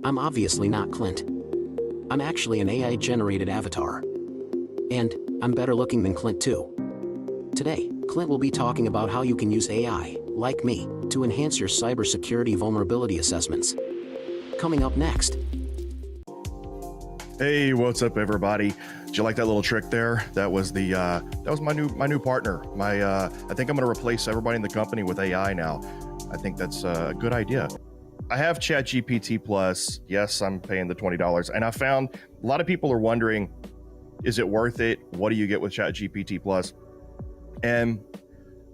I'm obviously not Clint. I'm actually an AI-generated avatar. And I'm better looking than Clint too. Today, Clint will be talking about how you can use AI, like me, to enhance your cybersecurity vulnerability assessments. Coming up next. Hey, what's up, everybody? Did you like that little trick there? That was my new partner. I think I'm going to replace everybody in the company with AI now. I think that's a good idea. I have ChatGPT Plus. Yes, I'm paying the $20, and I found a lot of people are wondering, is it worth it? What do you get with ChatGPT Plus? And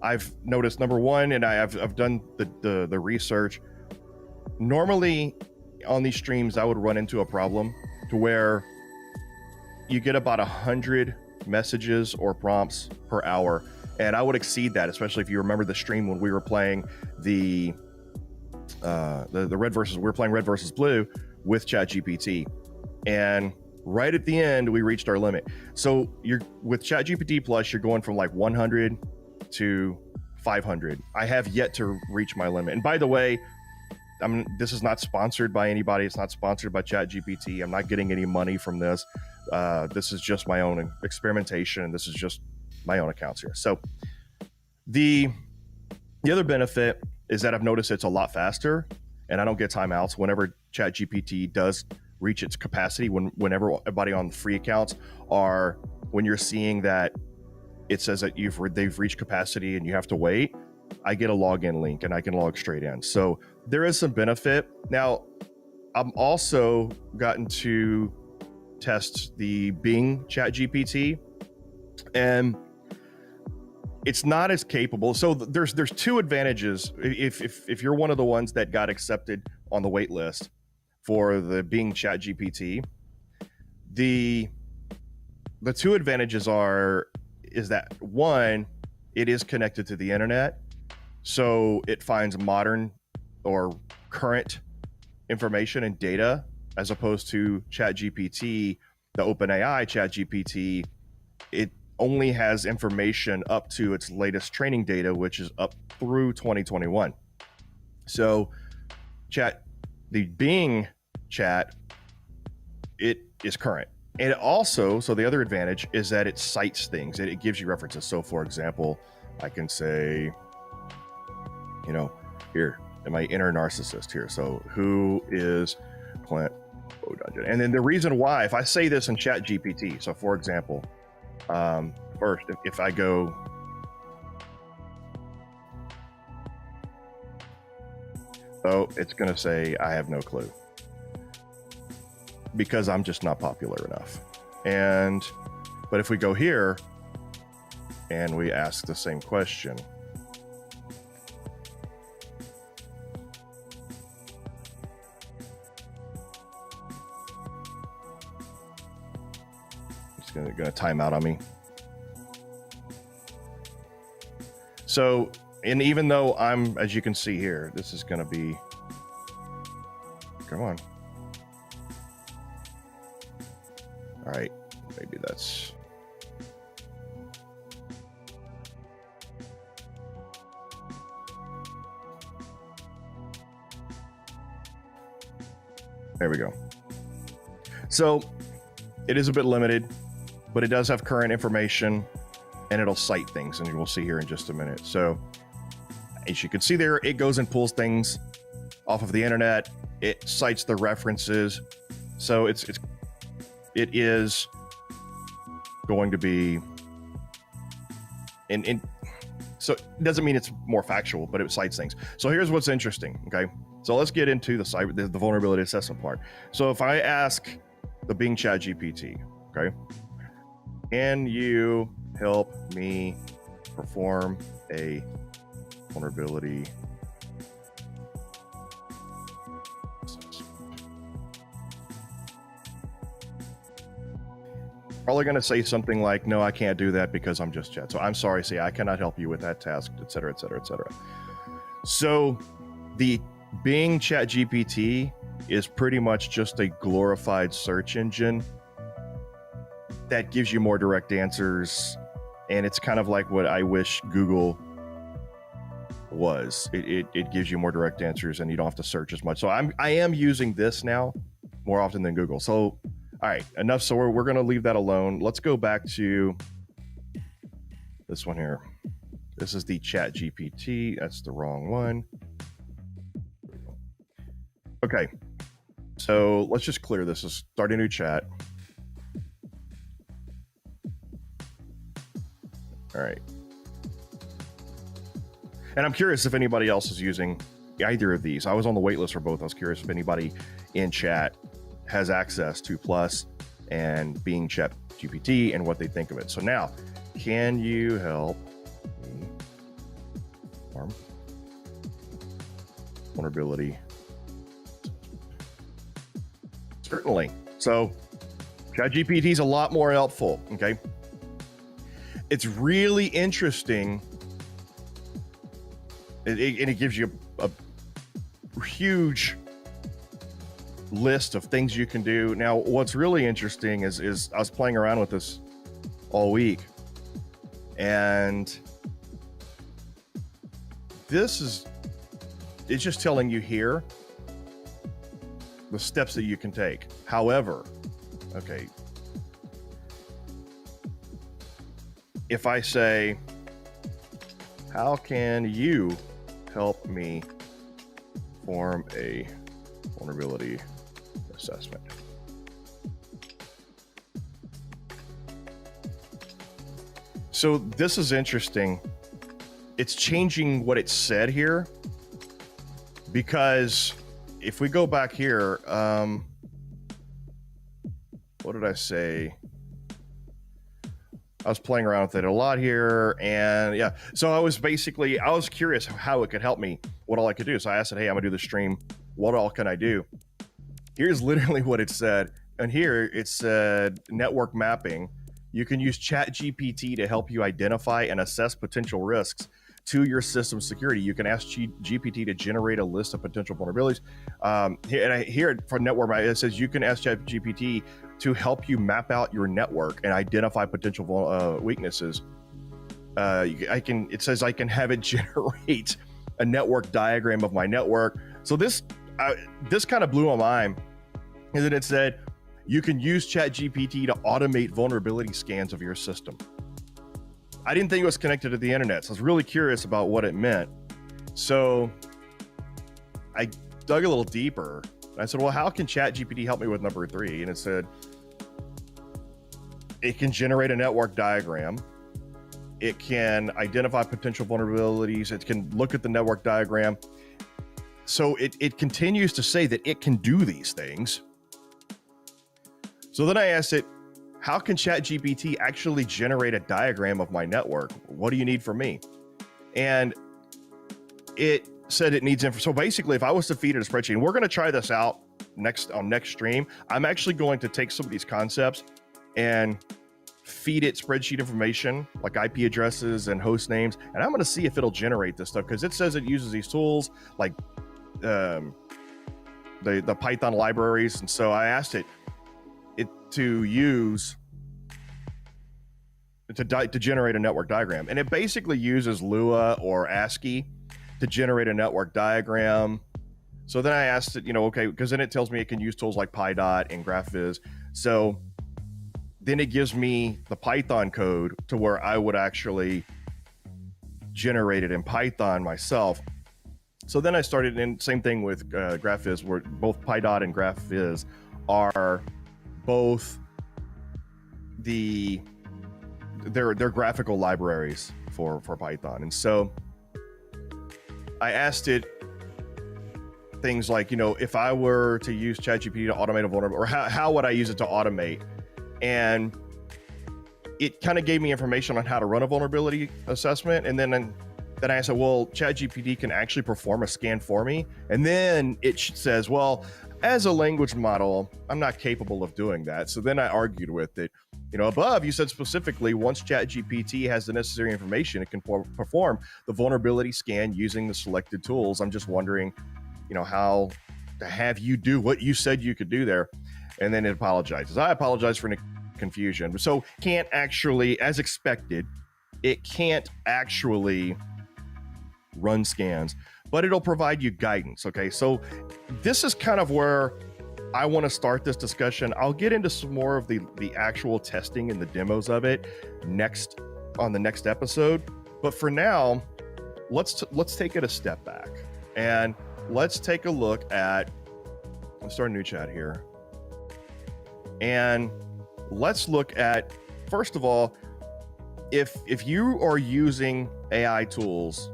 I've noticed, number one, and I've done the research. Normally on these streams, I would run into a problem to where you get about 100 messages or prompts per hour, and I would exceed that, especially if you remember the stream when we were playing the red versus we were playing red versus blue with ChatGPT, and right at the end we reached our limit. So you're with ChatGPT Plus, you're going from like 100 to 500. I have yet to reach my limit, and by the way, this is not sponsored by anybody. It's not sponsored by ChatGPT. I'm not getting any money from this. This is just my own experimentation, and this is just my own accounts here. So the other benefit is that I've noticed it's a lot faster, and I don't get timeouts whenever ChatGPT does reach its capacity. Whenever everybody on the free accounts are, when you're seeing that it says that they've reached capacity and you have to wait, I get a login link and I can log straight in. So there is some benefit. Now, I'm also gotten to test the Bing ChatGPT, and it's not as capable. So there's two advantages. If you're one of the ones that got accepted on the wait list for the Bing ChatGPT, the two advantages is that one, it is connected to the internet. So it finds modern or current information and data, as opposed to ChatGPT, the OpenAI ChatGPT. It only has information up to its latest training data, which is up through 2021. So the Bing chat, it is current. And it also, so the other advantage is that it cites things. It gives you references. So for example, I can say, here, my inner narcissist here. So who is Clint Bodungen? And then the reason why, if I say this in ChatGPT, so for example, first, if I go, it's going to say, I have no clue, because I'm just not popular enough. But if we go here and we ask the same question, it's going to time out on me. So, and even though as you can see here, this is going to be, come on. All right, maybe that's, there we go. So it is a bit limited, but it does have current information, and it'll cite things, and we'll see here in just a minute. So as you can see there, it goes and pulls things off of the internet. It cites the references. So it is going to be, and so it doesn't mean it's more factual, but it cites things. So here's what's interesting. Okay, so let's get into the vulnerability assessment part. So if I ask the Bing ChatGPT, okay, can you help me perform a vulnerability assessment? Probably going to say something like, no, I can't do that because I'm just Chat. So I'm sorry, see, I cannot help you with that task, et cetera, et cetera, et cetera. So the Bing ChatGPT is pretty much just a glorified search engine that gives you more direct answers, and it's kind of like what I wish Google was. It gives you more direct answers and you don't have to search as much. So I am using this now more often than Google. So, all right, enough. So we're going to leave that alone. Let's go back to this one here. This is the ChatGPT. That's the wrong one. Okay. So let's just clear this. Let's start a new chat. All right. And I'm curious if anybody else is using either of these. I was on the wait list for both. I was curious if anybody in chat has access to Plus and Bing ChatGPT and what they think of it. So now, can you help me form vulnerability? Certainly. So ChatGPT is a lot more helpful. Okay. It's really interesting. And it gives you a huge list of things you can do. Now, what's really interesting is I was playing around with this all week, and it's just telling you here the steps that you can take. However, okay, if I say, how can you help me form a vulnerability assessment? So this is interesting. It's changing what it said here, because if we go back here, what did I say? I was playing around with it a lot here, and yeah. So I was curious how it could help me, what all I could do. So I asked it, hey, I'm gonna do the stream. What all can I do? Here's literally what it said. And here it said network mapping. You can use ChatGPT to help you identify and assess potential risks to your system security. You can ask GPT to generate a list of potential vulnerabilities. Here for network, it says you can ask ChatGPT to help you map out your network and identify potential weaknesses. It says I can have it generate a network diagram of my network. So this kind of blew my mind. And then it said you can use ChatGPT to automate vulnerability scans of your system. I didn't think it was connected to the internet, so I was really curious about what it meant. So I dug a little deeper. And I said, well, how can ChatGPT help me with number 3? And it said, it can generate a network diagram. It can identify potential vulnerabilities. It can look at the network diagram. So it continues to say that it can do these things. So then I asked it, how can ChatGPT actually generate a diagram of my network? What do you need from me? And it said it needs info. So basically, if I was to feed it a spreadsheet, and we're going to try this out next stream, I'm actually going to take some of these concepts and feed it spreadsheet information like IP addresses and host names, and I'm going to see if it'll generate this stuff, because it says it uses these tools like the Python libraries. And so I asked it to use to generate a network diagram, and it basically uses Lua or ASCII to generate a network diagram. So then I asked it, okay, because then it tells me it can use tools like PyDot and GraphViz. So then it gives me the Python code to where I would actually generate it in Python myself. So then I started, and same thing with GraphViz, where both PyDot and GraphViz are both they're graphical libraries for Python. And so I asked it things like, if I were to use ChatGPT to automate a vulnerability, or how would I use it to automate? And it kind of gave me information on how to run a vulnerability assessment. And then I said, well, ChatGPT can actually perform a scan for me. And then it says, well, as a language model, I'm not capable of doing that. So then I argued with it. Above, you said specifically, once ChatGPT has the necessary information, it can perform the vulnerability scan using the selected tools. I'm just wondering, how to have you do what you said you could do there. And then it apologizes. I apologize for any confusion. So can't actually, as expected, it can't actually run scans, but it'll provide you guidance. Okay, so this is kind of where I want to start this discussion. I'll get into some more of the actual testing and the demos of it next on the next episode. But for now, let's take it a step back and let's take a look at. Let's start a new chat here, and let's look at, first of all, if you are using AI tools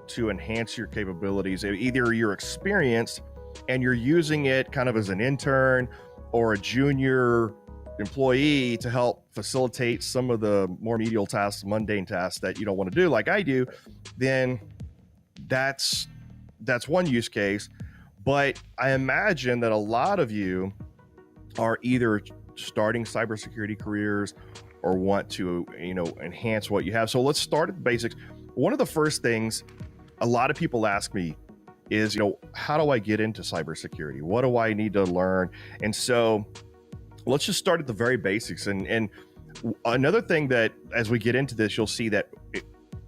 to enhance your capabilities, either you're experienced and you're using it kind of as an intern or a junior employee to help facilitate some of the more menial tasks, mundane tasks that you don't want to do like I do, then that's one use case. But I imagine that a lot of you are either starting cybersecurity careers or want to, enhance what you have. So let's start at the basics. One of the first things a lot of people ask me is, how do I get into cybersecurity? What do I need to learn? And so let's just start at the very basics. And another thing that as we get into this, you'll see that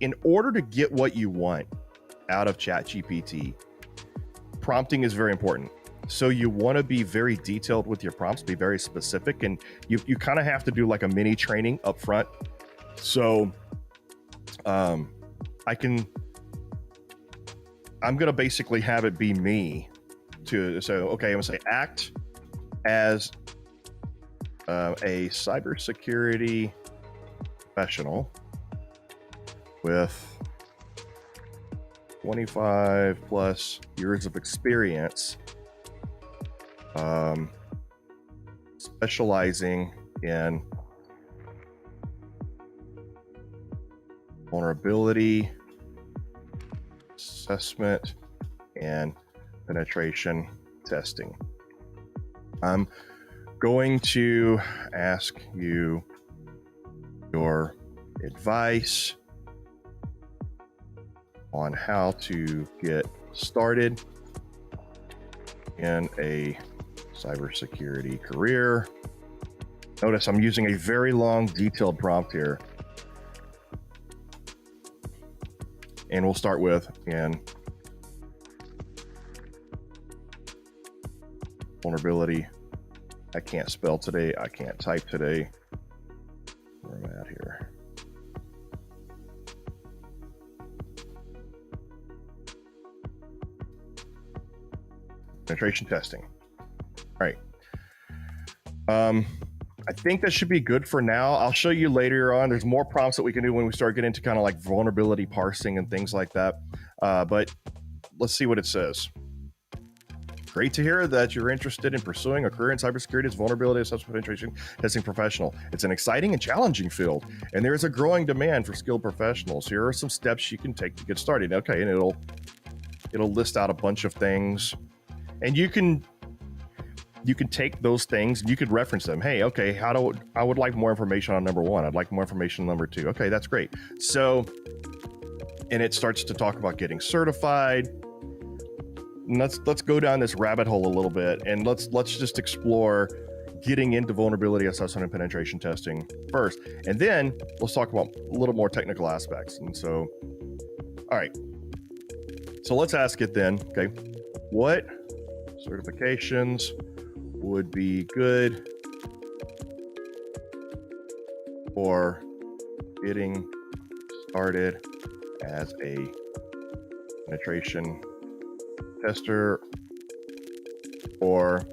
in order to get what you want out of ChatGPT, prompting is very important. So you want to be very detailed with your prompts, be very specific, and you kind of have to do like a mini training up front. So I'm going to basically have it be me to say, okay, I'm going to say act as a cybersecurity professional with 25 plus years of experience, specializing in vulnerability assessment and penetration testing. I'm going to ask you your advice on how to get started in a cybersecurity career. Notice I'm using a very long, detailed prompt here. And we'll start with vulnerability. I can't spell today. I can't type today. Where am I at here? Penetration testing. All right. I think that should be good for now. I'll show you later on. There's more prompts that we can do when we start getting into kind of like vulnerability parsing and things like that. But let's see what it says. Great to hear that you're interested in pursuing a career in cybersecurity as vulnerability assessment penetration testing professional. It's an exciting and challenging field, and there is a growing demand for skilled professionals. Here are some steps you can take to get started. Okay, and it'll list out a bunch of things, and you can take those things and you could reference them. Hey, okay, I would like more information on number one. I'd like more information on number two. Okay, that's great. So, and it starts to talk about getting certified. And let's go down this rabbit hole a little bit, and let's just explore getting into vulnerability assessment and penetration testing first, and then let's talk about a little more technical aspects. And so, all right, so let's ask it then. Okay, what certifications would be good for getting started as a penetration tester or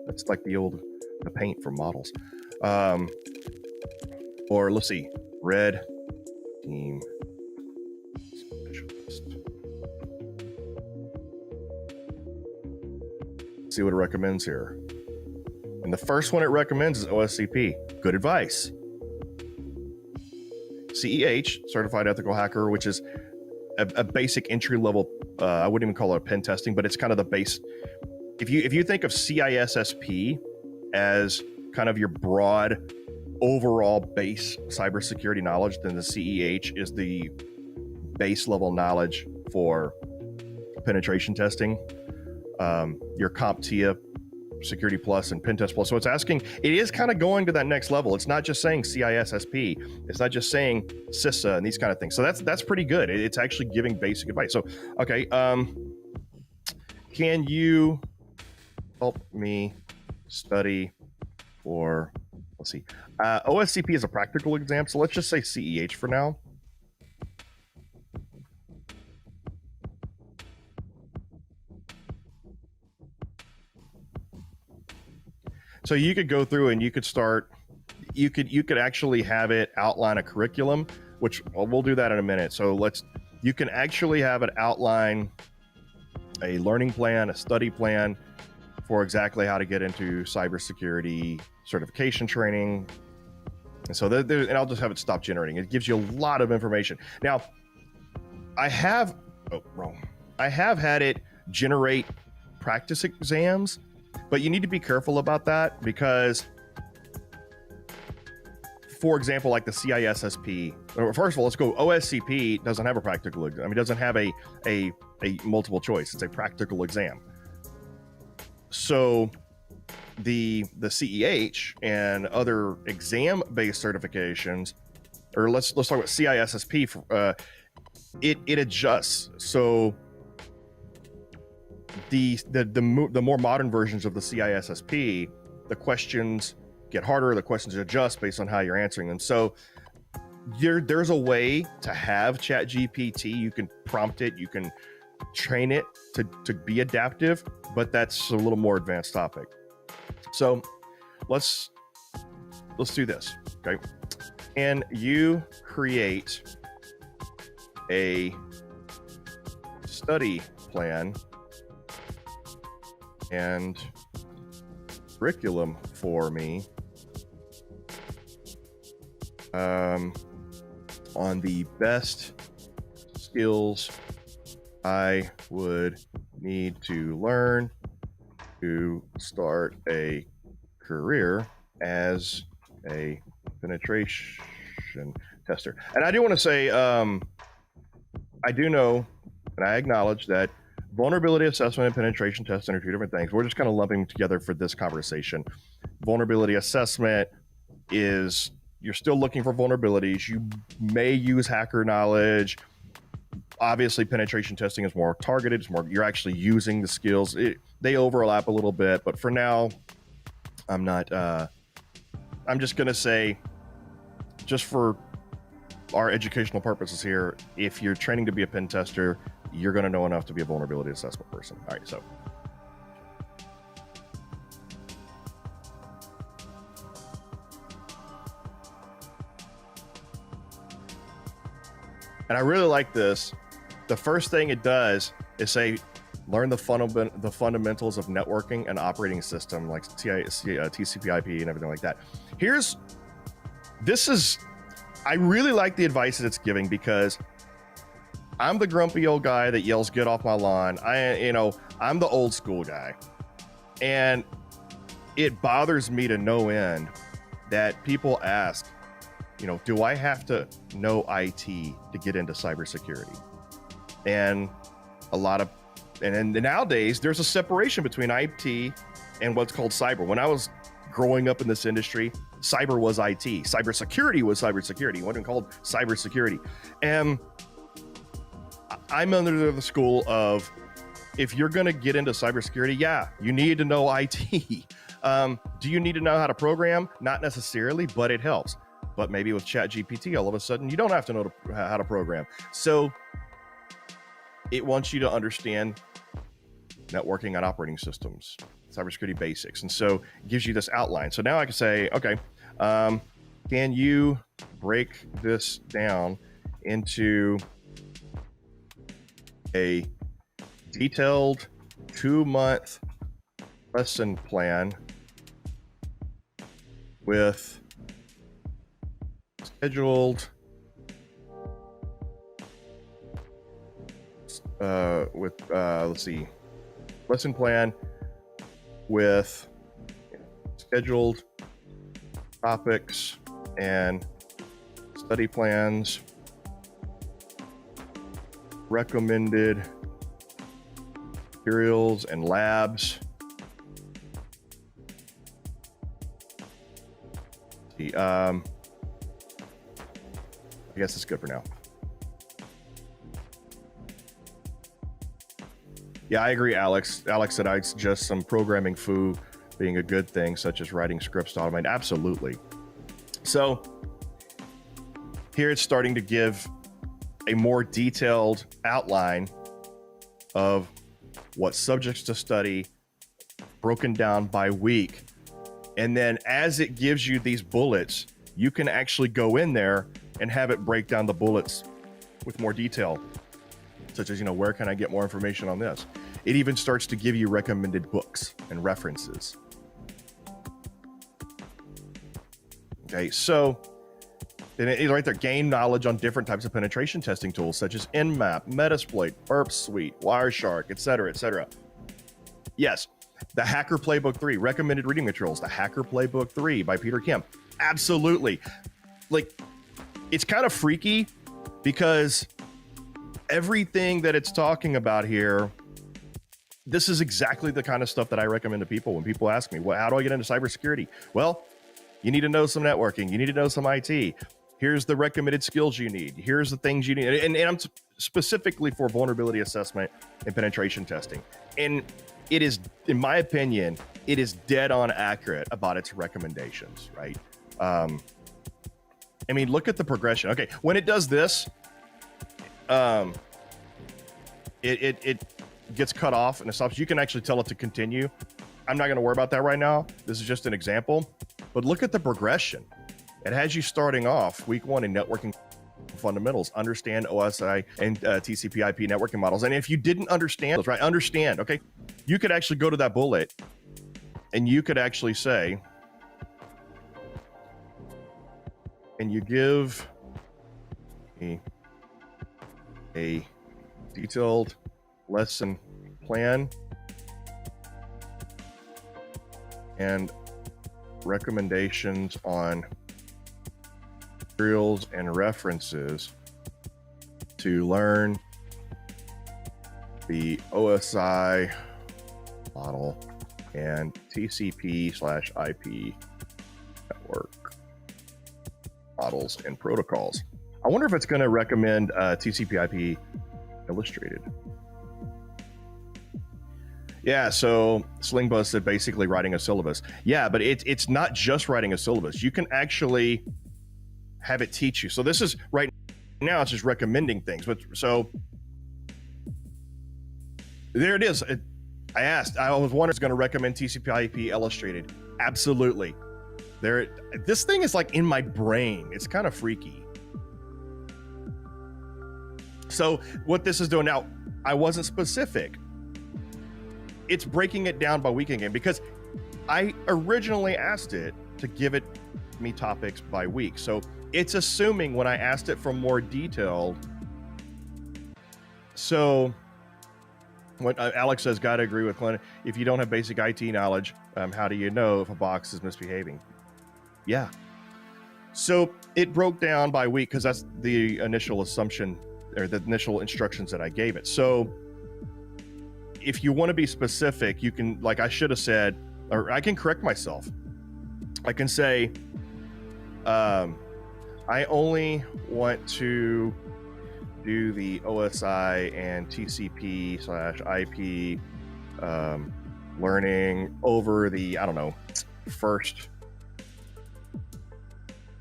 that's like the paint from models, or let's see, red team specialist. Let's see what it recommends here. And the first one it recommends is OSCP. Good advice. CEH, Certified Ethical Hacker, which is a basic entry level. I wouldn't even call it a pen testing, but it's kind of the base. If you think of CISSP as kind of your broad overall base cybersecurity knowledge, then the CEH is the base level knowledge for penetration testing. Your CompTIA Security Plus and Pentest Plus. So it's asking, it is kind of going to that next level. It's not just saying CISSP. It's not just saying CISA and these kind of things. So that's pretty good. It's actually giving basic advice. So, okay. Can you help me study for, let's see, OSCP is a practical exam. So let's just say CEH for now. So you could go through and you could start, you could actually have it outline a curriculum, which we'll do that in a minute. So you can actually have it outline a learning plan, a study plan for exactly how to get into cybersecurity certification training. And so and I'll just have it stop generating. It gives you a lot of information. Now, I have had it generate practice exams, but you need to be careful about that because, for example, like the CISSP, first of all, let's go. OSCP doesn't have a practical exam. I mean, it doesn't have a multiple choice. It's a practical exam. So the CEH and other exam-based certifications, or let's talk about CISSP. It adjusts. So the more modern versions of the CISSP, the questions get harder, the questions adjust based on how you're answering them. So there's a way to have ChatGPT. You can prompt it, you can train it to be adaptive, but that's a little more advanced topic. So let's do this. Okay. Can you create a study plan and curriculum for me on the best skills I would need to learn to start a career as a penetration tester? And I do want to say, I do know and I acknowledge that vulnerability assessment and penetration testing are two different things. We're just kind of lumping them together for this conversation. Vulnerability assessment is you're still looking for vulnerabilities. You may use hacker knowledge. Obviously, penetration testing is more targeted. It's more, you're actually using the skills. They overlap a little bit, but for now, I'm just going to say, just for our educational purposes here, if you're training to be a pen tester, you're going to know enough to be a vulnerability assessment person. All right, so. And I really like this. The first thing it does is say, learn the fundamentals of networking and operating system, like TCP/IP and everything like that. I really like the advice that it's giving because I'm the grumpy old guy that yells, "Get off my lawn." I'm the old school guy. And it bothers me to no end that people ask, do I have to know IT to get into cybersecurity? And and nowadays there's a separation between IT and what's called cyber. When I was growing up in this industry, cyber was IT. Cybersecurity was cybersecurity. It wasn't called cybersecurity. And I'm under the school of, if you're going to get into cybersecurity, yeah, you need to know IT. Do you need to know how to program? Not necessarily, but it helps. But maybe with ChatGPT, all of a sudden, you don't have to know how to program. So it wants you to understand networking and operating systems, cybersecurity basics. And so it gives you this outline. So now I can say, okay, can you break this down into a detailed 2-month lesson plan with scheduled let's see, lesson plan with scheduled topics and study plans, recommended materials and labs, I guess it's good for now. Yeah, I agree, Alex. Alex said I'd suggest some programming foo being a good thing, such as writing scripts to automate. Absolutely. So here it's starting to give a more detailed outline of what subjects to study, broken down by week. And then as it gives you these bullets, you can actually go in there and have it break down the bullets with more detail, such as, where can I get more information on this? It even starts to give you recommended books and references. Okay, so then it's right there, gain knowledge on different types of penetration testing tools, such as Nmap, Metasploit, Burp Suite, Wireshark, etc., etc. Yes, the Hacker Playbook 3, recommended reading materials, the Hacker Playbook 3 by Peter Kim. Absolutely. Like, it's kind of freaky because everything that it's talking about here, this is exactly the kind of stuff that I recommend to people when people ask me, well, how do I get into cybersecurity? Well, you need to know some networking. You need to know some IT. Here's the recommended skills you need. Here's the things you need. And I'm specifically for vulnerability assessment and penetration testing. And it is, in my opinion, it is dead on accurate about its recommendations, right? I mean, look at the progression. Okay, when it does this, it gets cut off and it stops. You can actually tell it to continue. I'm not going to worry about that right now. This is just an example, but look at the progression. It has you starting off week 1 in networking fundamentals, understand OSI and TCP/IP networking models. And if you didn't understand those, right, understand, okay, you could actually go to that bullet and you could actually say, and you give a detailed lesson plan and recommendations on materials and references to learn the OSI model and TCP/IP network models and protocols. I wonder if it's going to recommend TCP/IP illustrated. Yeah, so Slingbuzz said basically writing a syllabus. Yeah, but it's not just writing a syllabus. You can actually have it teach you. So this is right now, it's just recommending things. But so there it is. I was wondering if it's going to recommend TCP/IP illustrated. Absolutely. This thing is like in my brain. It's kind of freaky. So what this is doing now, I wasn't specific. It's breaking it down by week again because I originally asked it to give me topics by week. So it's assuming when I asked it for more detailed. So what Alex says, gotta agree with Clint. If you don't have basic IT knowledge, how do you know if a box is misbehaving? Yeah. So it broke down by week because that's the initial assumption or the initial instructions that I gave it. So if you want to be specific, you can, like I should have said, or I can correct myself. I can say, I only want to do the OSI and TCP/IP learning over the, I don't know, first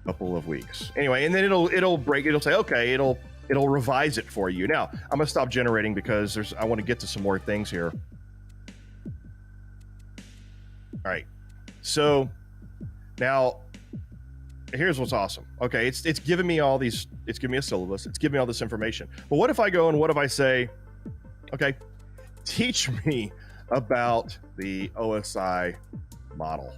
couple of weeks. Anyway, and then it'll say, okay, it'll revise it for you. Now, I'm gonna stop generating because I want to get to some more things here. All right, so now here's what's awesome. Okay, it's giving me all these, it's giving me a syllabus, it's giving me all this information. But what if I go and what if I say, okay, teach me about the OSI model?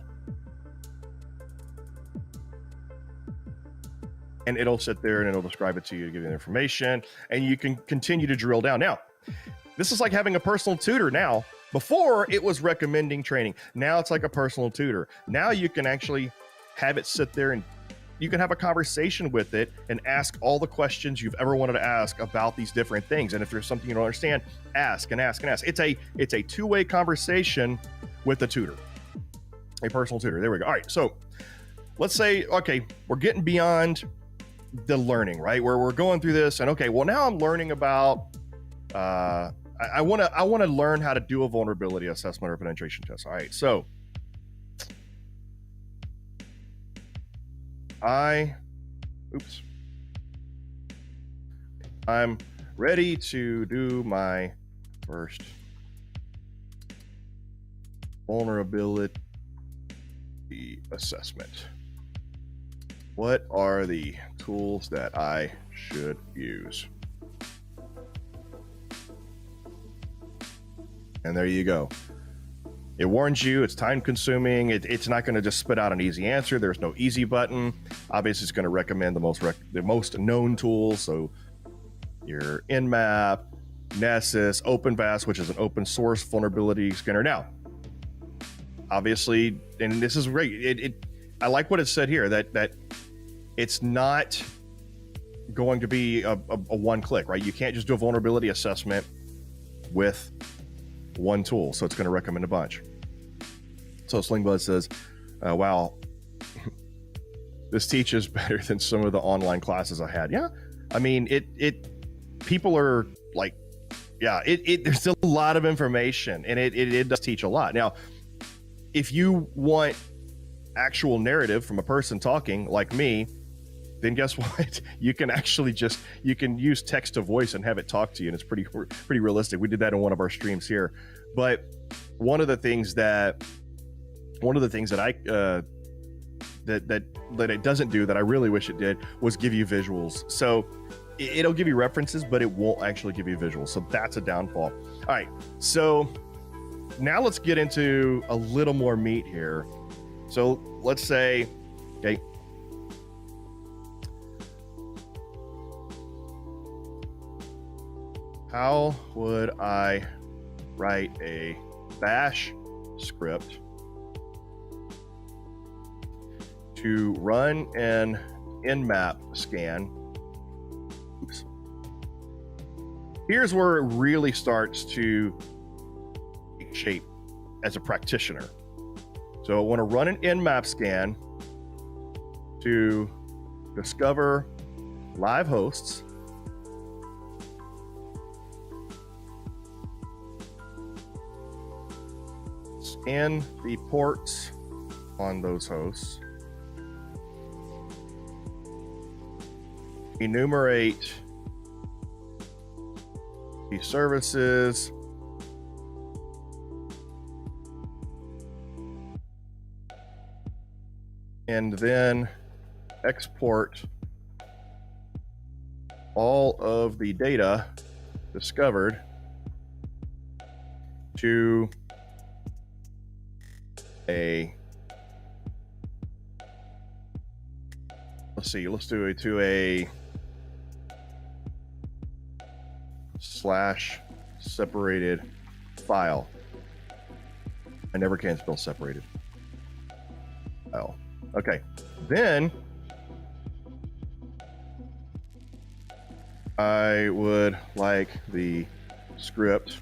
And it'll sit there and it'll describe it to you to give you the information, and you can continue to drill down. Now, this is like having a personal tutor now. Before, it was recommending training. Now it's like a personal tutor. Now you can actually have it sit there and you can have a conversation with it and ask all the questions you've ever wanted to ask about these different things. And if there's something you don't understand, ask and ask and ask. It's a two-way conversation with a tutor, a personal tutor. There we go. All right, so let's say, okay, we're getting beyond the learning, right? Where we're going through this and okay, well now I'm learning about, I want to learn how to do a vulnerability assessment or penetration test. All right. So I'm ready to do my first vulnerability assessment. What are the tools that I should use? And there you go. It warns you, it's time consuming. It's not going to just spit out an easy answer. There's no easy button. Obviously, it's going to recommend the most known tools. So your Nmap, Nessus, OpenVAS, which is an open source vulnerability scanner. Now, obviously, and this is great. I like what it said here that it's not going to be a one click, right? You can't just do a vulnerability assessment with one tool. So it's going to recommend a bunch. So Slingbud says, wow, this teaches better than some of the online classes I had. Yeah. I mean, people are like, yeah, there's a lot of information and it does teach a lot. Now, if you want actual narrative from a person talking like me, then guess what? You can actually you can use text to voice and have it talk to you. And it's pretty realistic. We did that in one of our streams here. But one of the things that I that it doesn't do that I really wish it did was give you visuals. So it'll give you references, but it won't actually give you visuals. So that's a downfall. All right. So now let's get into a little more meat here. So let's say, okay, how would I write a bash script to run an Nmap scan? Oops. Here's where it really starts to take shape as a practitioner. So I want to run an Nmap scan to discover live hosts and the ports on those hosts, enumerate the services and then export all of the data discovered to let's do it to a / separated file. I never can spell separated. Oh, okay. Then I would like the script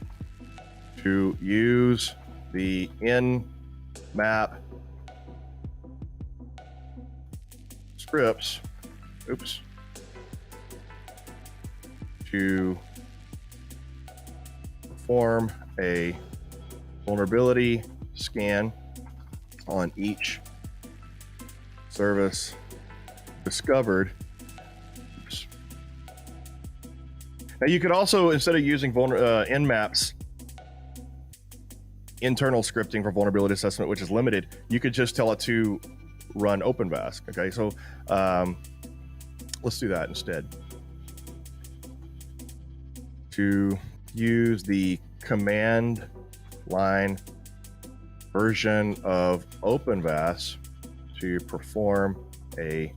to use the Nmap scripts, to perform a vulnerability scan on each service discovered. Now you could also, instead of using Nmap's internal scripting for vulnerability assessment, which is limited, you could just tell it to run OpenVAS. Okay, so let's do that instead. To use the command line version of OpenVAS to perform a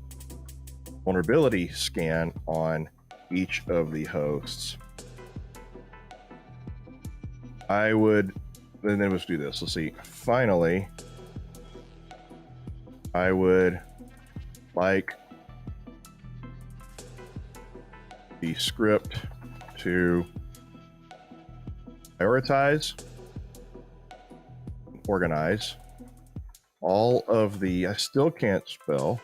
vulnerability scan on each of the hosts. I would, and then let's do this. Let's see. Finally, I would like the script to prioritize, organize all of the, I still can't spell.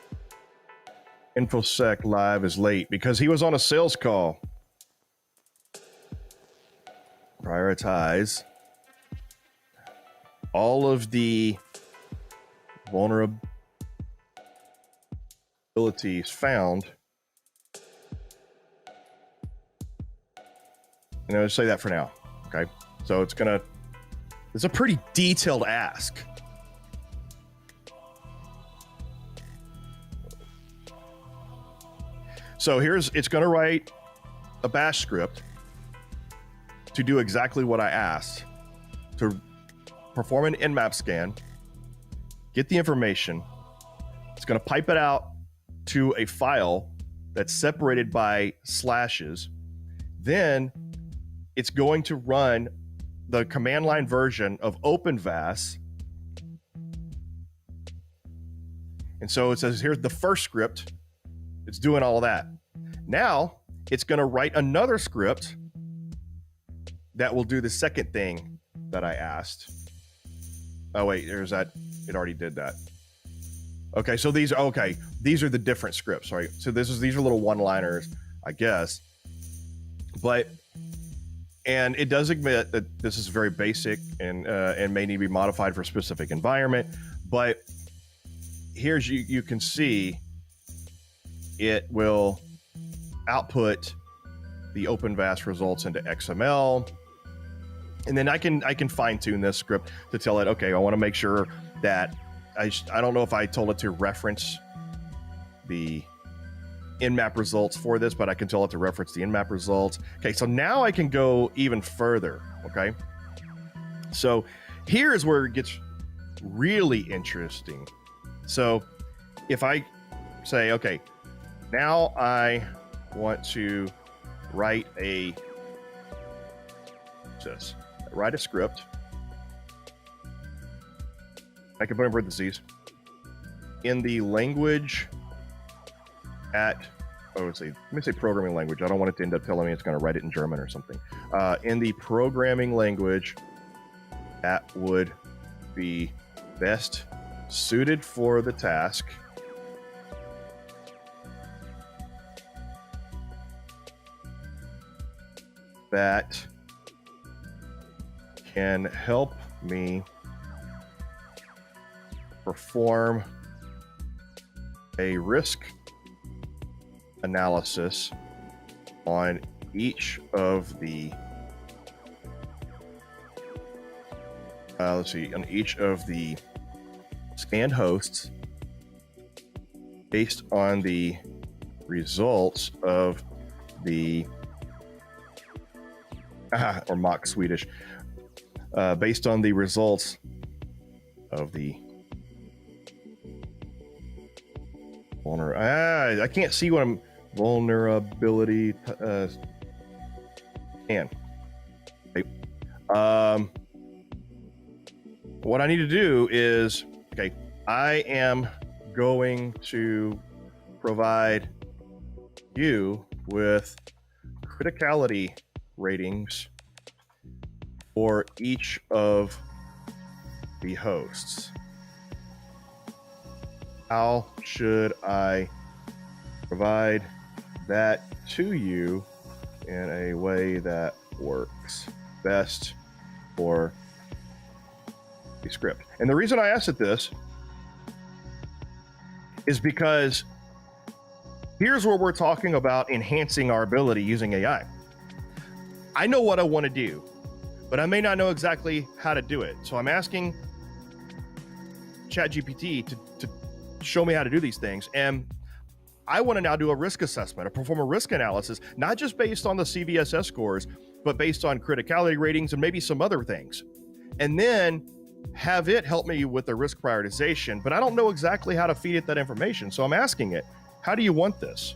InfoSec Live is late because he was on a sales call. Prioritize all of the vulnerabilities found. And I'll say that for now. Okay. So it's a pretty detailed ask. So it's going to write a bash script to do exactly what I asked, to perform an Nmap scan, get the information. It's going to pipe it out to a file that's separated by slashes. Then it's going to run the command line version of OpenVAS. And so it says, here's the first script. It's doing all of that. Now it's going to write another script that will do the second thing that I asked. Oh, wait, there's that. It already did that. Okay, so these are the different scripts, right? So these are little one-liners, I guess. And it does admit that this is very basic and may need to be modified for a specific environment. But here's you can see it will output the OpenVAS results into XML. And then I can fine tune this script to tell it, okay, I want to make sure that I don't know if I told it to reference the Nmap results for this, but I can tell it to reference the Nmap results. Okay, so now I can go even further, okay? So here's where it gets really interesting. So if I say, okay, now I want to write a script. I can put in parentheses in the language let me say programming language. I don't want it to end up telling me it's going to write it in German or something. In the programming language that would be best suited for the task. That can help me perform a risk analysis on each of the scanned hosts based on the results of the or mock Swedish based on the results of the I can't see what I'm vulnerability scan. Okay. What I need to do is, okay, I am going to provide you with criticality ratings for each of the hosts. How should I provide that to you in a way that works best for the script? And the reason I asked it this is because here's where we're talking about enhancing our ability using AI. I know what I want to do, but I may not know exactly how to do it. So I'm asking ChatGPT to show me how to do these things. And I want to now do a risk assessment or perform a risk analysis, not just based on the CVSS scores, but based on criticality ratings and maybe some other things. And then have it help me with the risk prioritization, but I don't know exactly how to feed it that information. So I'm asking it, how do you want this?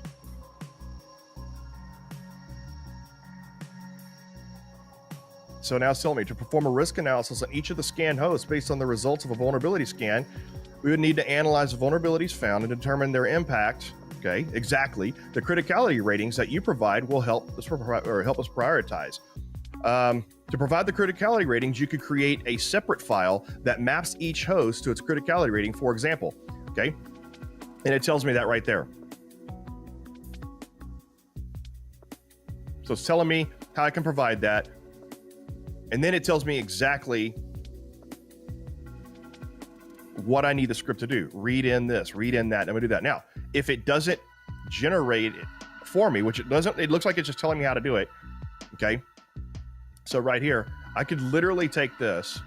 So now it's telling me to perform a risk analysis on each of the scanned hosts based on the results of a vulnerability scan. We would need to analyze the vulnerabilities found and determine their impact. Okay, exactly. The criticality ratings that you provide will help us prioritize. To provide the criticality ratings, you could create a separate file that maps each host to its criticality rating, for example. Okay. And it tells me that right there. So it's telling me how I can provide that. And then it tells me exactly what I need the script to do. Read in this, read in that. I'm gonna do that. Now, if it doesn't generate it for me, which it doesn't, it looks like it's just telling me how to do it. Okay. So right here, I could literally take this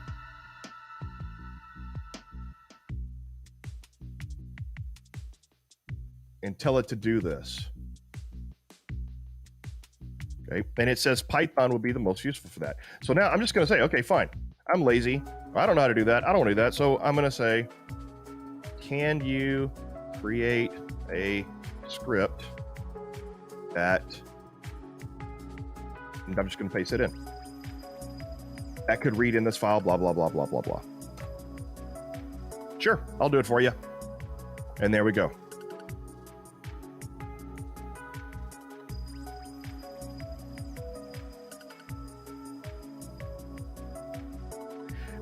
and tell it to do this. Okay. And it says Python would be the most useful for that. So now I'm just going to say, okay, fine. I'm lazy. I don't know how to do that. I don't want to do that. So I'm going to say, can you create a script that, and I'm just going to paste it in. That could read in this file, blah, blah, blah, blah, blah, blah. Sure, I'll do it for you. And there we go.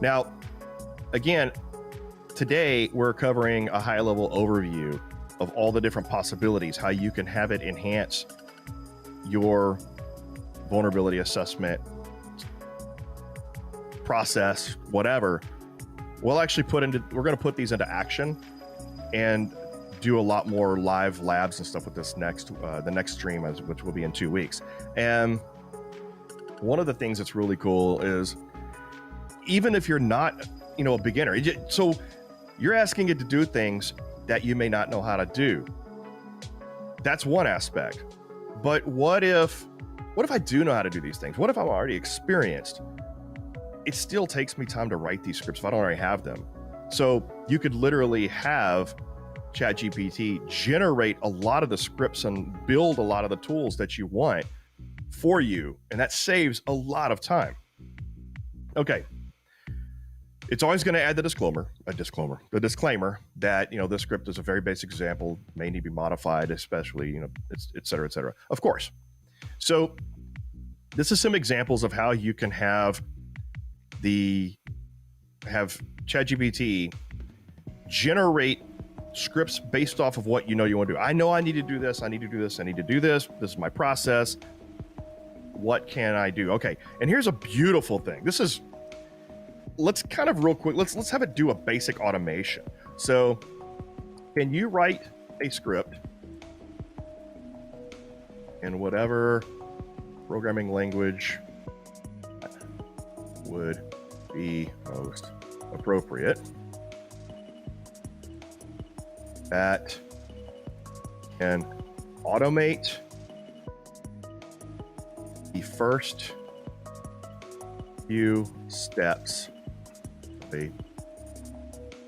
Now, again, today we're covering a high-level overview of all the different possibilities, how you can have it enhance your vulnerability assessment process, whatever. We'll actually we're going to put these into action and do a lot more live labs and stuff with this the next stream, which will be in 2 weeks. And one of the things that's really cool is, even if you're not, a beginner, so you're asking it to do things that you may not know how to do. That's one aspect. But what if I do know how to do these things? What if I'm already experienced? It still takes me time to write these scripts if I don't already have them. So you could literally have ChatGPT generate a lot of the scripts and build a lot of the tools that you want for you. And that saves a lot of time. Okay. It's always going to add the disclaimer that, this script is a very basic example, may need to be modified, especially, et cetera, et cetera. Of course. So this is some examples of how you can have ChatGPT generate scripts based off of what you want to do. I know I need to do this. I need to do this. I need to do this. This is my process. What can I do? Okay. And here's a beautiful thing. Let's kind of real quick, let's have it do a basic automation. So can you write a script in whatever programming language would be most appropriate that can automate the first few steps of a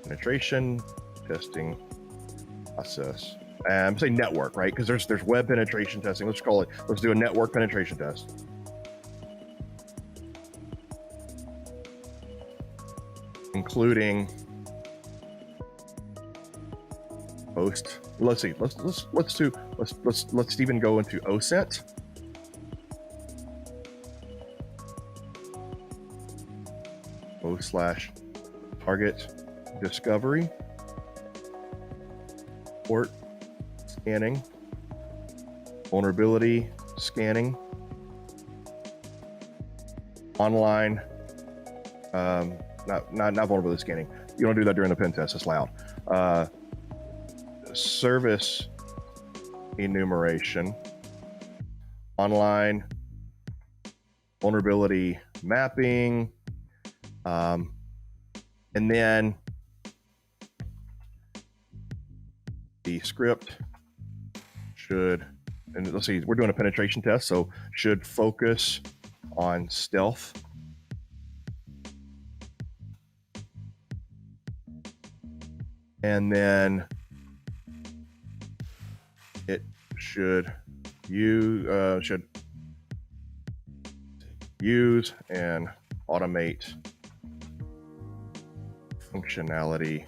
penetration testing process? I'm saying network, right? Because there's web penetration testing. Let's do a network penetration test. Including host. Let's see. Let's even go into OSINT. O/target discovery, port scanning, vulnerability scanning, online, not vulnerability scanning. You don't do that during the pen test, it's loud. Service enumeration, online vulnerability mapping, and then the script should, and let's see, we're doing a penetration test, so should focus on stealth. And then it should use and automate functionality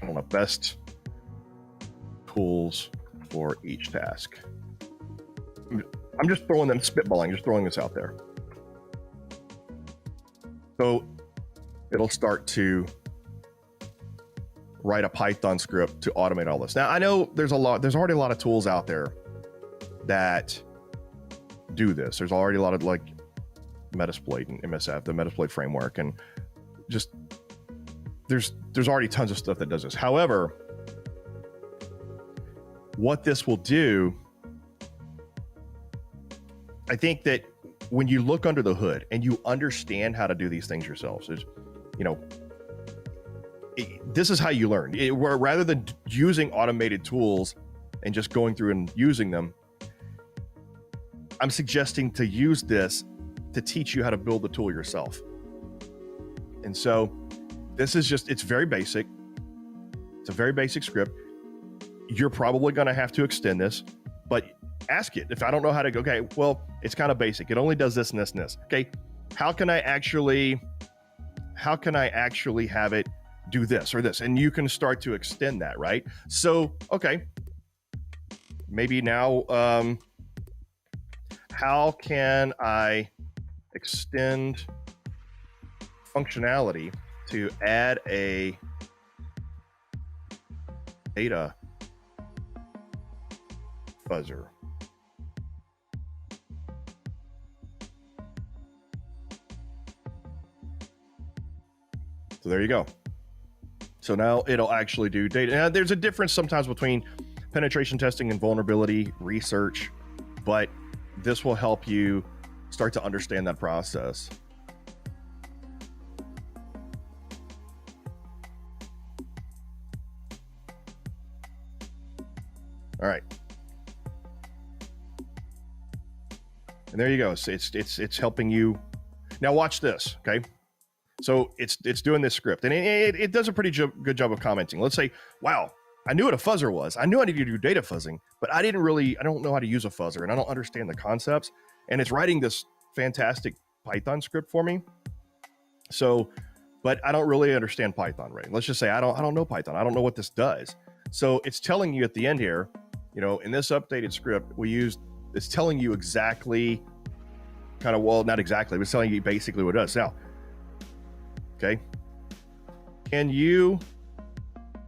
on the best tools for each task. I'm just spitballing, just throwing this out there. So it'll start to write a Python script to automate all this. Now, I know there's already a lot of tools out there that do this. There's already a lot of like Metasploit and MSF, the Metasploit framework, and just there's already tons of stuff that does this. However, what this will do, I think that when you look under the hood and you understand how to do these things yourselves, this is how you learn. Rather than using automated tools and just going through and using them, I'm suggesting to use this to teach you how to build the tool yourself. And so this is it's very basic. It's a very basic script. You're probably going to have to extend this, but ask it. If I don't know how to go, okay, well, it's kind of basic. It only does this and this and this. Okay, how can I actually have it do this or this? And you can start to extend that, right? So, okay, maybe now, how can I extend functionality to add a data fuzzer? So there you go. So now it'll actually do data. Now, there's a difference sometimes between penetration testing and vulnerability research, but this will help you start to understand that process. All right. And there you go. So it's helping you. Now watch this, okay? So it's doing this script, and it does a pretty good job of commenting. Let's say, wow, I knew what a fuzzer was. I knew I needed to do data fuzzing, but I don't know how to use a fuzzer, and I don't understand the concepts. And it's writing this fantastic Python script for me. So, but I don't really understand Python, right? Let's just say I don't know Python. I don't know what this does. So it's telling you at the end here, in this updated script it's telling you exactly not exactly, but it's telling you basically what it does. Now, okay, can you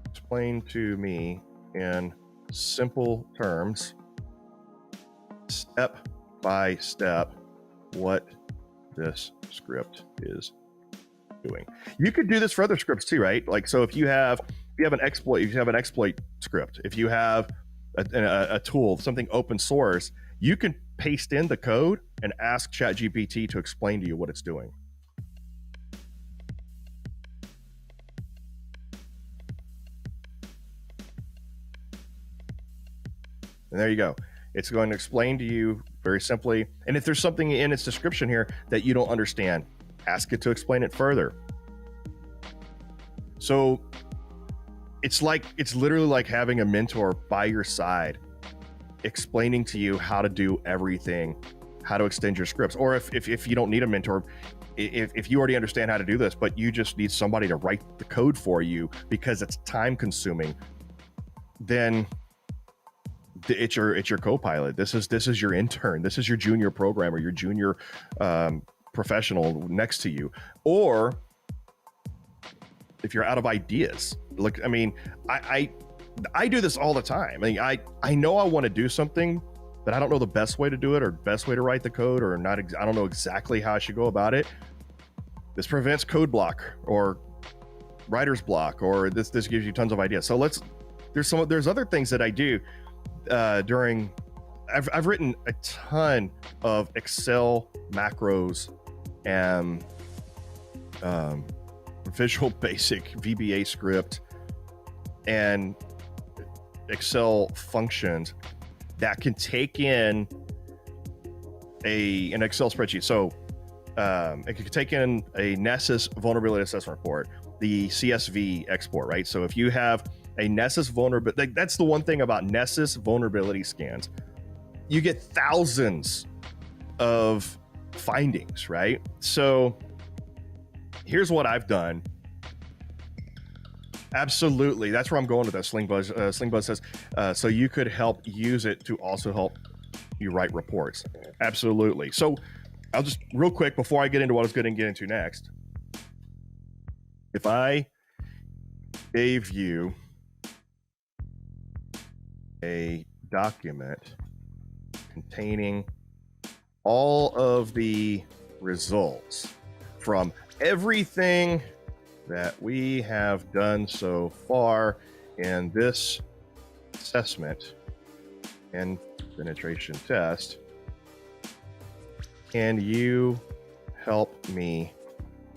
explain to me in simple terms, step by step, what this script is doing? You could do this for other scripts too, right? Like, so if you have an exploit script, if you have a tool, something open source, you can paste in the code and ask ChatGPT to explain to you what it's doing. And there you go. It's going to explain to you very simply. And if there's something in its description here that you don't understand, ask it to explain it further. So it's literally like having a mentor by your side, explaining to you how to do everything, how to extend your scripts. Or if you don't need a mentor, if you already understand how to do this, but you just need somebody to write the code for you because it's time consuming, then it's your co-pilot. This is your intern. This is your junior programmer, your junior professional next to you. Or if you're out of ideas, look, I mean, I do this all the time. I mean, I know I want to do something, but I don't know the best way to do it or best way to write the code, or not. I don't know exactly how I should go about it. This prevents code block or writer's block, or this gives you tons of ideas. So there's other things that I do I've written a ton of Excel macros and Visual Basic VBA script and Excel functions that can take in an Excel spreadsheet. So it can take in a Nessus vulnerability assessment report, the CSV export, right? So if you have a Nessus vulnerability, that's the one thing about Nessus vulnerability scans. You get thousands of findings, right? So here's what I've done Absolutely. That's where I'm going with that. Slingbuzz says, so you could help use it to also help you write reports. Absolutely. So I'll just real quick before I get into what I was going to get into next. If I gave you a document containing all of the results from everything that we have done so far in this assessment and penetration test, can you help me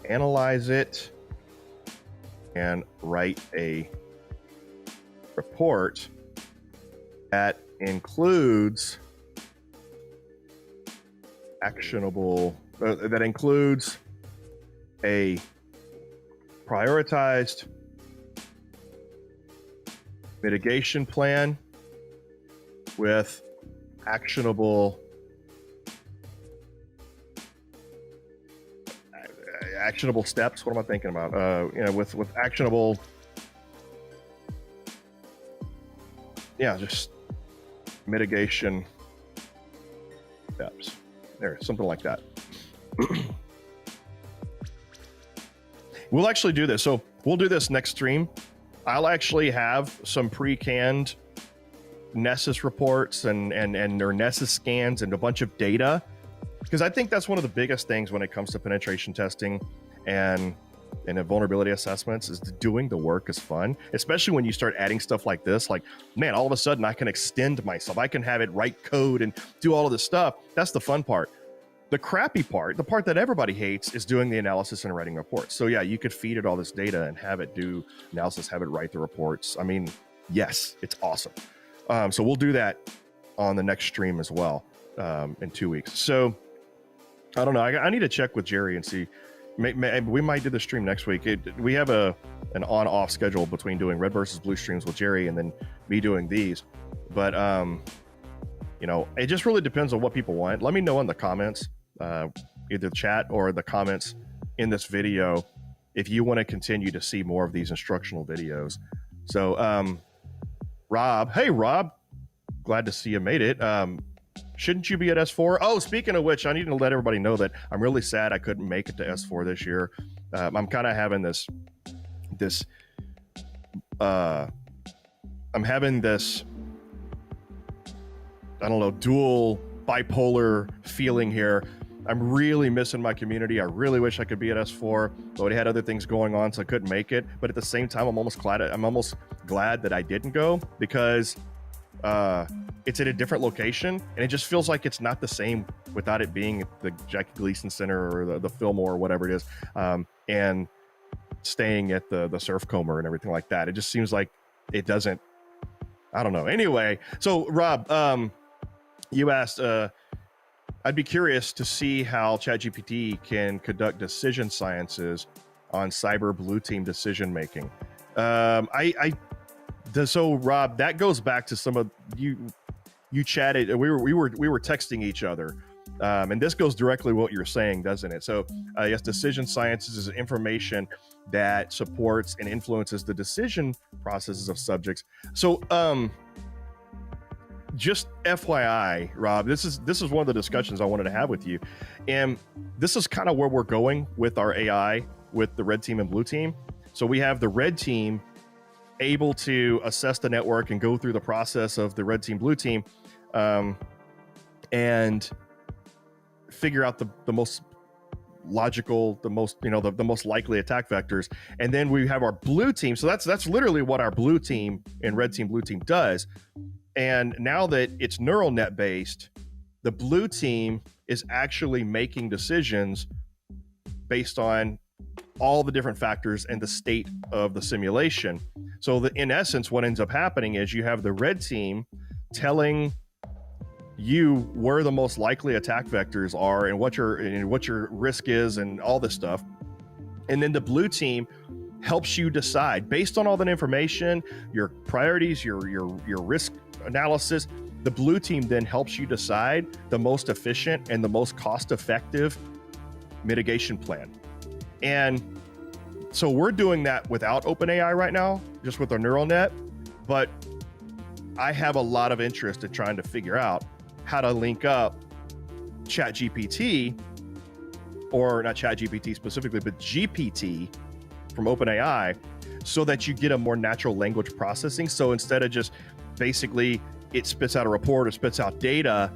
analyze it and write a report that includes that includes a prioritized mitigation plan with actionable steps. What am I thinking about? With actionable, just mitigation steps. There, something like that. We'll actually do this. So we'll do this next stream. I'll actually have some pre-canned Nessus reports and or Nessus scans and a bunch of data, because I think that's one of the biggest things when it comes to penetration testing and vulnerability assessments is doing the work is fun, especially when you start adding stuff like this. Like, man, all of a sudden I can extend myself. I can have it write code and do all of this stuff. That's the fun part. The crappy part, the part that everybody hates, is doing the analysis and writing reports. So yeah, you could feed it all this data and have it do analysis, have it write the reports. I mean, yes, it's awesome. So we'll do that on the next stream as well in 2 weeks. So I don't know. I need to check with Jerry and see. We might do the stream next week. We have an on-off schedule between doing red versus blue streams with Jerry and then me doing these. But it just really depends on what people want. Let me know in the comments, either chat or the comments in this video, if you want to continue to see more of these instructional videos. So, Rob, hey Rob, glad to see you made it. Shouldn't you be at S4? Oh, speaking of which, I need to let everybody know that I'm really sad I couldn't make it to S4 this year. I'm kind of having this I don't know, dual bipolar feeling here. I'm really missing my community. I really wish I could be at S4, but I had other things going on, so I couldn't make it. But at the same time, I'm almost glad that I didn't go, because it's at a different location, and it just feels like it's not the same without it being at the Jackie Gleason Center or the Fillmore or whatever it is, and staying at the Surfcomer and everything like that. It just seems like it doesn't. I don't know. Anyway, so Rob, you asked. I'd be curious to see how ChatGPT can conduct decision sciences on cyber blue team decision making. So Rob, that goes back to some of you chatted. We were texting each other, and this goes directly what you're saying, doesn't it? So yes, decision sciences is information that supports and influences the decision processes of subjects. So just FYI, Rob, this is one of the discussions I wanted to have with you, and this is kind of where we're going with our AI with the red team and blue team. So we have the red team able to assess the network and go through the process of the red team, blue team, and figure out the most logical, the most likely attack vectors. And then we have our blue team. So that's literally what our blue team and red team, blue team does. And now that it's neural net based, the blue team is actually making decisions based on all the different factors and the state of the simulation. So in essence, what ends up happening is you have the red team telling you where the most likely attack vectors are and what your risk is and all this stuff. And then the blue team helps you decide based on all that information, your priorities, your risk analysis. The blue team then helps you decide the most efficient and the most cost-effective mitigation plan. And So we're doing that without OpenAI right now, just with our neural net. But I have a lot of interest in trying to figure out how to link up ChatGPT, or not ChatGPT specifically, but GPT from OpenAI, so that you get a more natural language processing. So instead of just basically it spits out a report or spits out data,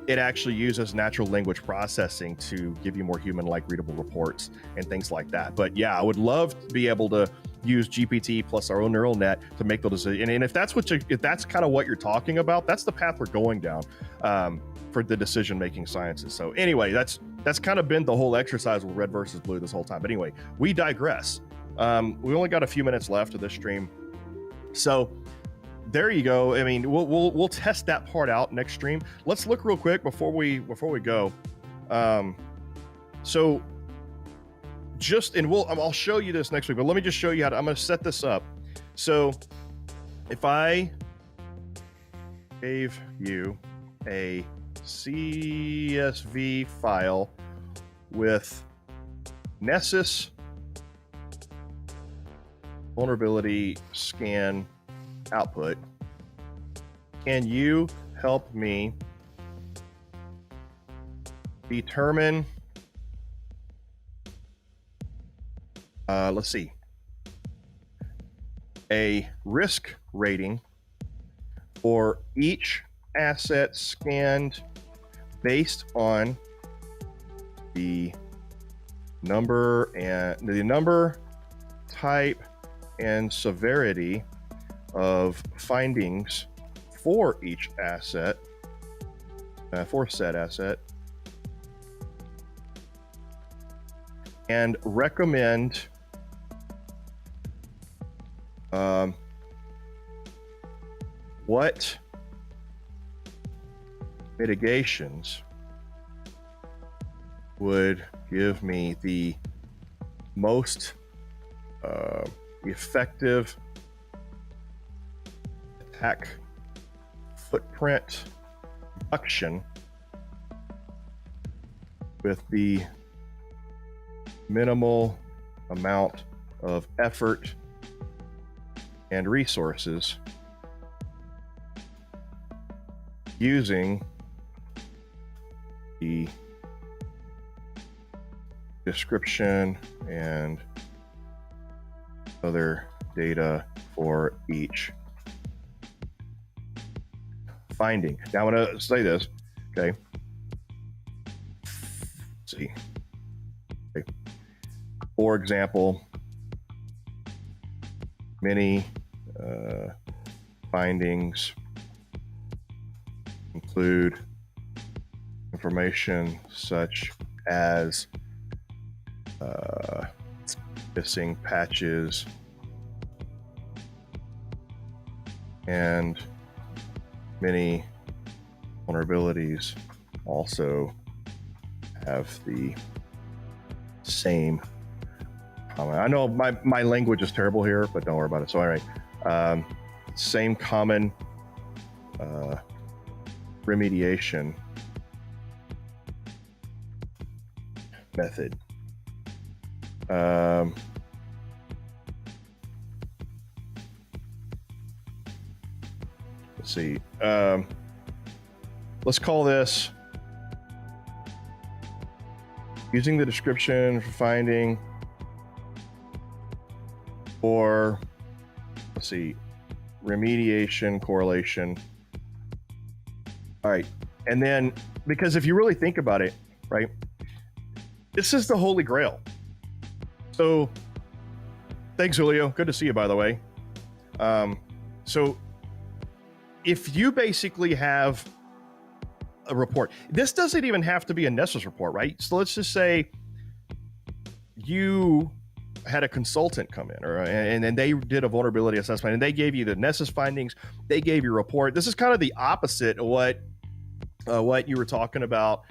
it actually uses natural language processing to give you more human-like readable reports and things like that. But yeah, I would love to be able to use GPT plus our own neural net to make those decisions. And if that's if that's kind of what you're talking about, that's the path we're going down for the decision-making sciences. So anyway, that's kind of been the whole exercise with red versus blue this whole time. But anyway, we digress. We only got a few minutes left of this stream, so there you go. I mean, we'll test that part out next stream. Let's look real quick before we go. So just, and I'll show you this next week, but let me just show you how I'm going to set this up. So if I gave you a CSV file with Nessus vulnerability scan output, can you help me determine, let's see, a risk rating for each asset scanned based on the number, type, and severity of findings for each asset, for said asset, and recommend what mitigations would give me the most effective attack footprint reduction with the minimal amount of effort and resources using the description and other data for each finding. Now I'm going to say this, okay? Let's see. Okay. For example, many findings include information such as missing patches and many vulnerabilities also have the same common. I know my language is terrible here, but don't worry about it. So, all right, same common remediation method. Let's see. Let's call this using the description for finding, or let's see, remediation correlation. All right. And then, because if you really think about it, right, this is the Holy Grail. So thanks, Julio. Good to see you, by the way. So if you basically have a report, this doesn't even have to be a Nessus report, right? So let's just say you had a consultant come in, and then they did a vulnerability assessment, and they gave you the Nessus findings. They gave you a report. This is kind of the opposite of what you were talking about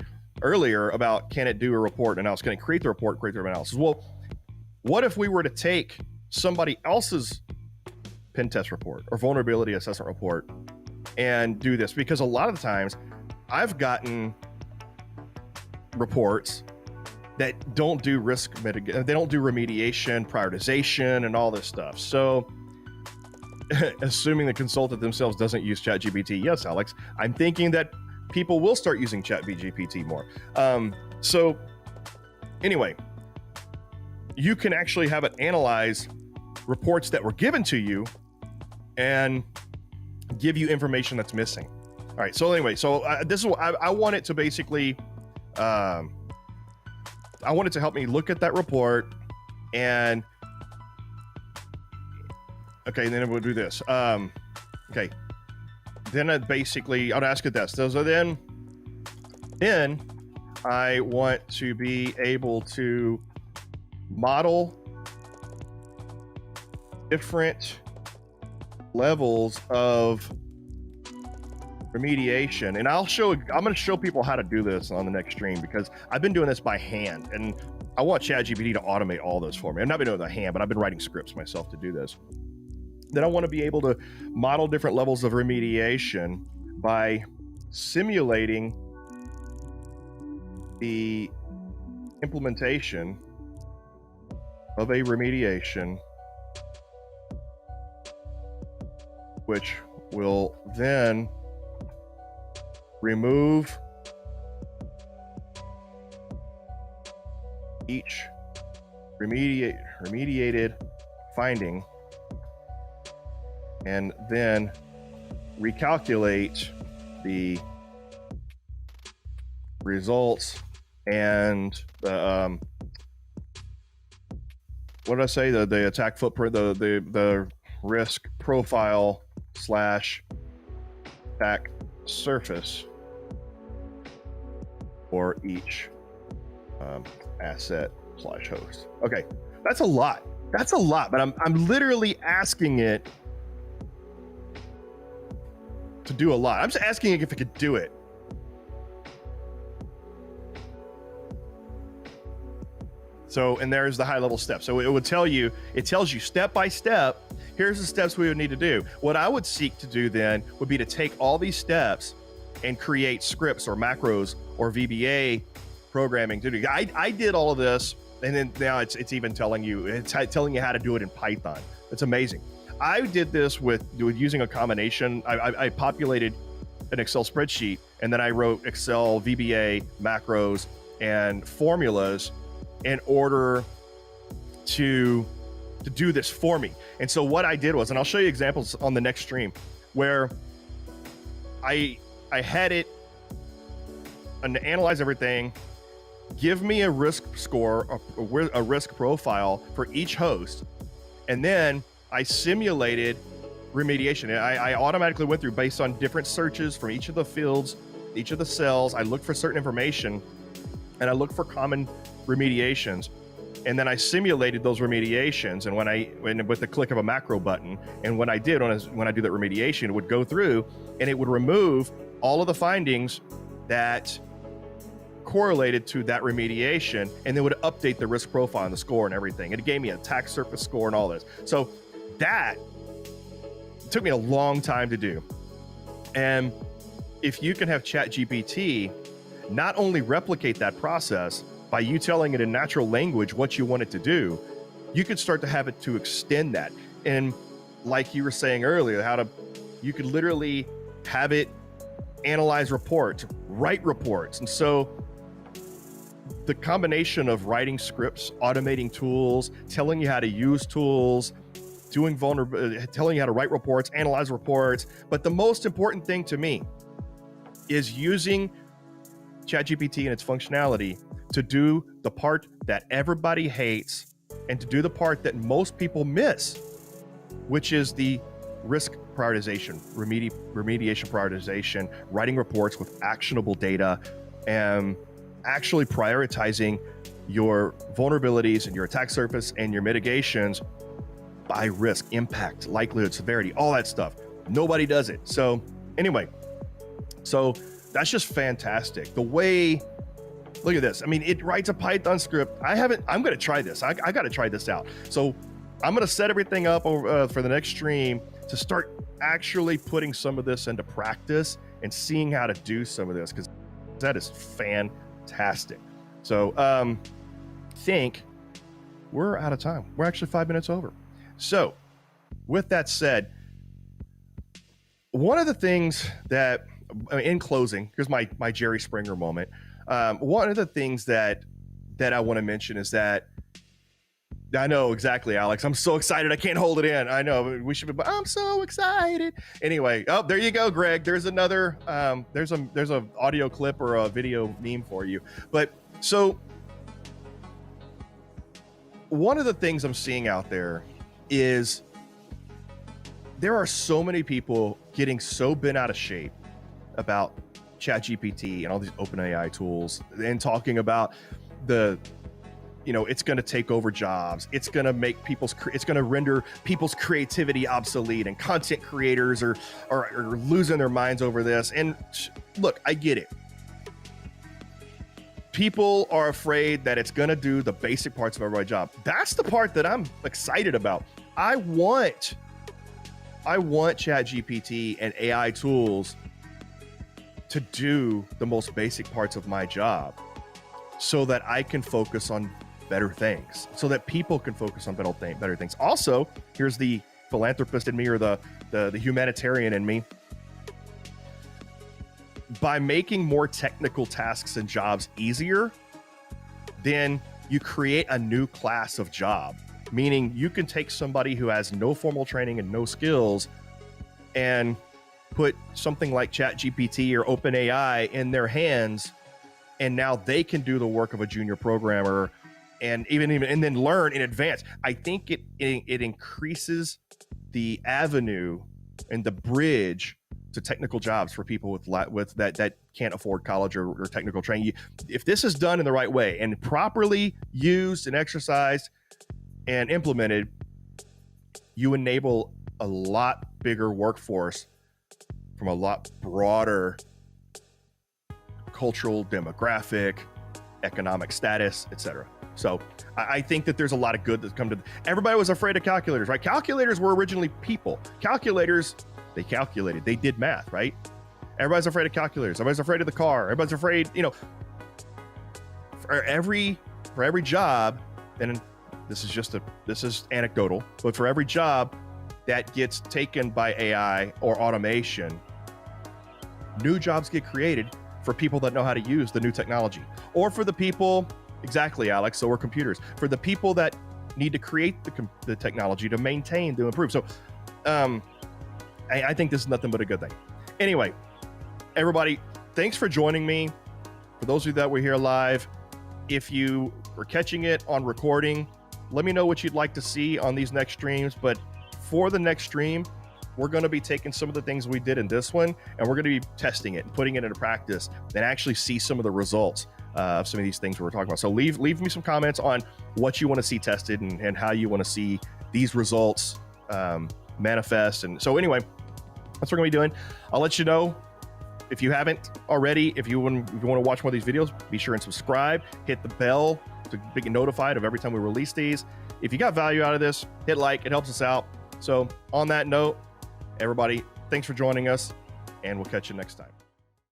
earlier about, can it do a report and analysis? Can it create the report, create the analysis? Well, what if we were to take somebody else's pen test report or vulnerability assessment report and do this? Because a lot of the times I've gotten reports that don't do risk mitigation, they don't do remediation, prioritization, and all this stuff. So assuming the consultant themselves doesn't use ChatGPT, yes, Alex, I'm thinking that people will start using ChatGPT more. So anyway, you can actually have it analyze reports that were given to you and give you information that's missing. All right. So anyway, this is what I want it to basically, I want it to help me look at that report and, okay, and then we'll do this. Okay. Then I'd ask it this. So then I want to be able to model different levels of remediation, and I'm going to show people how to do this on the next stream, because I've been doing this by hand, and I want ChatGPT to automate all this for me. I've not been doing it by hand, but I've been writing scripts myself to do this. Then I want to be able to model different levels of remediation by simulating the implementation of a remediation, which will then remove each remediated finding and then recalculate the results and the what did I say? The attack footprint, the risk profile / attack surface for each asset / host. Okay, that's a lot. That's a lot, but I'm literally asking it to do a lot. I'm just asking it if it could do it. So, and there's the high level steps. So it tells you step by step, here's the steps we would need to do. What I would seek to do then would be to take all these steps and create scripts or macros or VBA programming to do. I did all of this, and then now it's even telling you how to do it in Python. It's amazing. I did this with using a combination. I populated an Excel spreadsheet, and then I wrote Excel VBA macros and formulas in order to do this for me. And so what I did was, and I'll show you examples on the next stream, where I had it and analyze everything, give me a risk score, a risk profile for each host, and then I simulated remediation. I automatically went through based on different searches from each of the fields, each of the cells. I looked for certain information, and I looked for common remediations, and then I simulated those remediations. And with the click of a macro button, and when I do that remediation, it would go through and it would remove all of the findings that correlated to that remediation, and then would update the risk profile and the score and everything. And it gave me an attack surface score and all this. So that took me a long time to do. And if you can have ChatGPT not only replicate that process by you telling it in natural language what you want it to do, you could start to have it to extend that. And like you were saying earlier, you could literally have it analyze reports, write reports. And so the combination of writing scripts, automating tools, telling you how to use tools, telling you how to write reports, analyze reports. But the most important thing to me is using ChatGPT and its functionality to do the part that everybody hates and to do the part that most people miss, which is the risk prioritization, remediation prioritization, writing reports with actionable data, and actually prioritizing your vulnerabilities and your attack surface and your mitigations by risk, impact, likelihood, severity, all that stuff. Nobody does it. So anyway, so that's just fantastic. The way, look at this. I mean, it writes a Python script. I'm going to try this. I got to try this out. So I'm going to set everything up for the next stream to start actually putting some of this into practice and seeing how to do some of this, because that is fantastic. So think we're out of time. We're actually 5 minutes over. So with that said, one of the things that, in closing, here's my Jerry Springer moment. One of the things that I want to mention is that, I know exactly, Alex. I'm so excited. I can't hold it in. I know we should be, but I'm so excited. Anyway, oh, there you go, Greg. There's another, there's a audio clip or a video meme for you. But so one of the things I'm seeing out there is there are so many people getting so bent out of shape about ChatGPT and all these OpenAI tools and talking about it's going to take over jobs. It's going to make it's going to render people's creativity obsolete, and content creators are losing their minds over this. And look, I get it. People are afraid that it's going to do the basic parts of everybody's job. That's the part that I'm excited about. I want ChatGPT and AI tools to do the most basic parts of my job so that I can focus on better things, so that people can focus on better things. Also, here's the philanthropist in me, or the humanitarian in me. By making more technical tasks and jobs easier, then you create a new class of job, meaning you can take somebody who has no formal training and no skills and put something like ChatGPT or OpenAI in their hands, and now they can do the work of a junior programmer and then learn in advance. I think it increases the avenue and the bridge to technical jobs for people with that can't afford college or technical training. If this is done in the right way and properly used and exercised and implemented, you enable a lot bigger workforce from a lot broader cultural, demographic, economic status, etc. So I think that there's a lot of good that's come to. Everybody was afraid of calculators, right? Calculators were originally people. Calculators, they calculated, they did math, right? Everybody's afraid of calculators. Everybody's afraid of the car. Everybody's afraid, for every job, and this is anecdotal, but for every job that gets taken by AI or automation, new jobs get created for people that know how to use the new technology, or for the people, exactly, Alex, so we're computers, for the people that need to create the technology to maintain, to improve. So I think this is nothing but a good thing. Anyway, everybody, thanks for joining me. For those of you that were here live, if you were catching it on recording, let me know what you'd like to see on these next streams. But for the next stream, we're going to be taking some of the things we did in this one, and we're going to be testing it and putting it into practice and actually see some of the results of some of these things we're talking about. So leave me some comments on what you want to see tested and how you want to see these results manifest. And so anyway, that's what we're going to be doing. I'll let you know, if you haven't already, if you want to watch more of these videos, be sure and subscribe, hit the bell to get notified of every time we release these. If you got value out of this, hit like, it helps us out. So on that note, everybody, thanks for joining us, and we'll catch you next time.